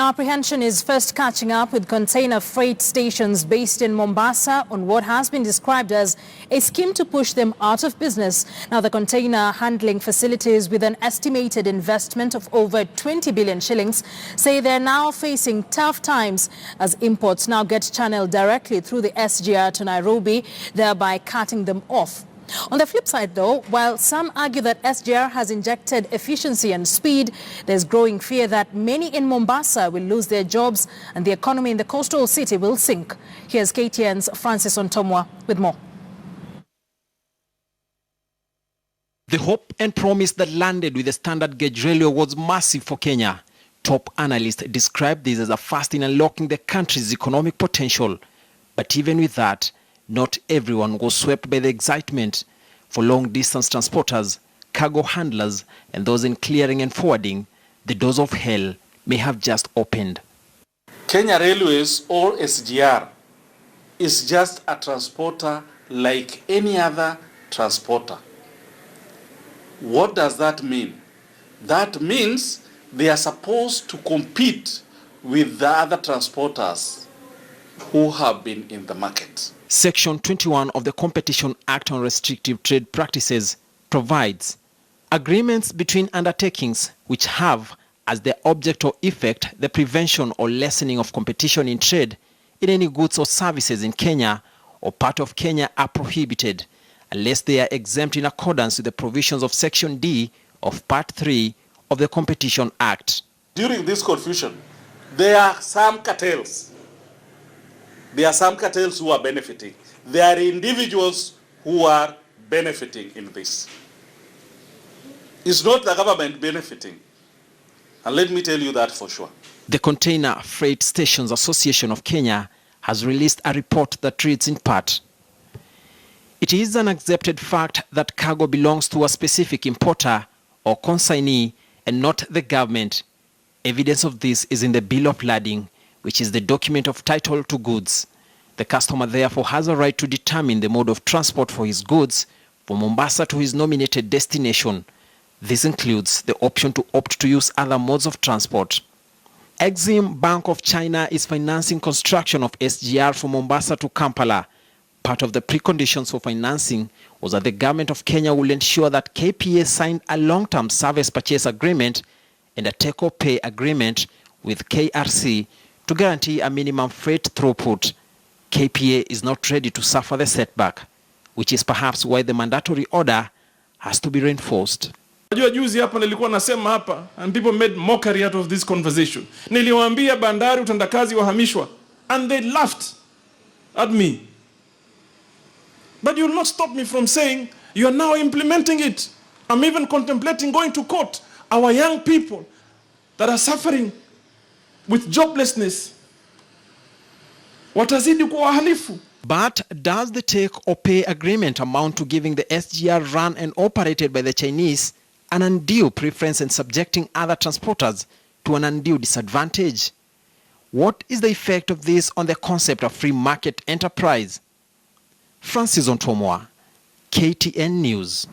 Apprehension is first catching up with container freight stations based in Mombasa on what has been described as a scheme to push them out of business. Now, the container handling facilities, with an estimated investment of over 20 billion shillings, say they're now facing tough times as imports now get channeled directly through the SGR to Nairobi, thereby cutting them off. On the flip side, though, while some argue that SGR has injected efficiency and speed, there's growing fear that many in Mombasa will lose their jobs and the economy in the coastal city will sink. Here's KTN's Francis Ontomwa with more. The hope and promise that landed with the standard gauge railway was massive for Kenya. Top analysts described this as a first in unlocking the country's economic potential. But even with that, not everyone was swept by the excitement. For long-distance transporters, cargo handlers, and those in clearing and forwarding, the doors of hell may have just opened. Kenya Railways, or SGR, is just a transporter like any other transporter. What does that mean? That means they are supposed to compete with the other transporters who have been in the market. Section 21 of the Competition Act on Restrictive Trade Practices provides agreements between undertakings which have as their object or effect the prevention or lessening of competition in trade in any goods or services in Kenya or part of Kenya are prohibited unless they are exempt in accordance with the provisions of Section D of Part 3 of the Competition Act. During this confusion, there are some cartels. There are some cartels who are benefiting. There are individuals who are benefiting in this. It's not the government benefiting. And let me tell you that for sure. The Container Freight Stations Association of Kenya has released a report that reads in part, "It is an accepted fact that cargo belongs to a specific importer or consignee and not the government. Evidence of this is in the bill of lading, which is the document of title to goods. The customer therefore has a right to determine the mode of transport for his goods from Mombasa to his nominated destination. This includes the option to opt to use other modes of transport." Exim Bank of China is financing construction of SGR from Mombasa to Kampala. Part of the preconditions for financing was that the government of Kenya will ensure that KPA signed a long-term service purchase agreement and a take-or-pay agreement with KRC to guarantee a minimum freight throughput. KPA is not ready to suffer the setback, which is perhaps why the mandatory order has to be reinforced. Najua juzi hapa nilikuwa nasema hapa and people made mockery out of this conversation. Niliwaambia bandari utendakazi wahamishwa and they laughed at me. But you will not stop me from saying you are now implementing it. I'm even contemplating going to court. Our young people that are suffering with joblessness watazidi kuwa wahalifu. But does the take-or-pay agreement amount to giving the SGR run and operated by the Chinese an undue preference and subjecting other transporters to an undue disadvantage? What is the effect of this on the concept of free market enterprise? Francis Ontomwa, KTN News.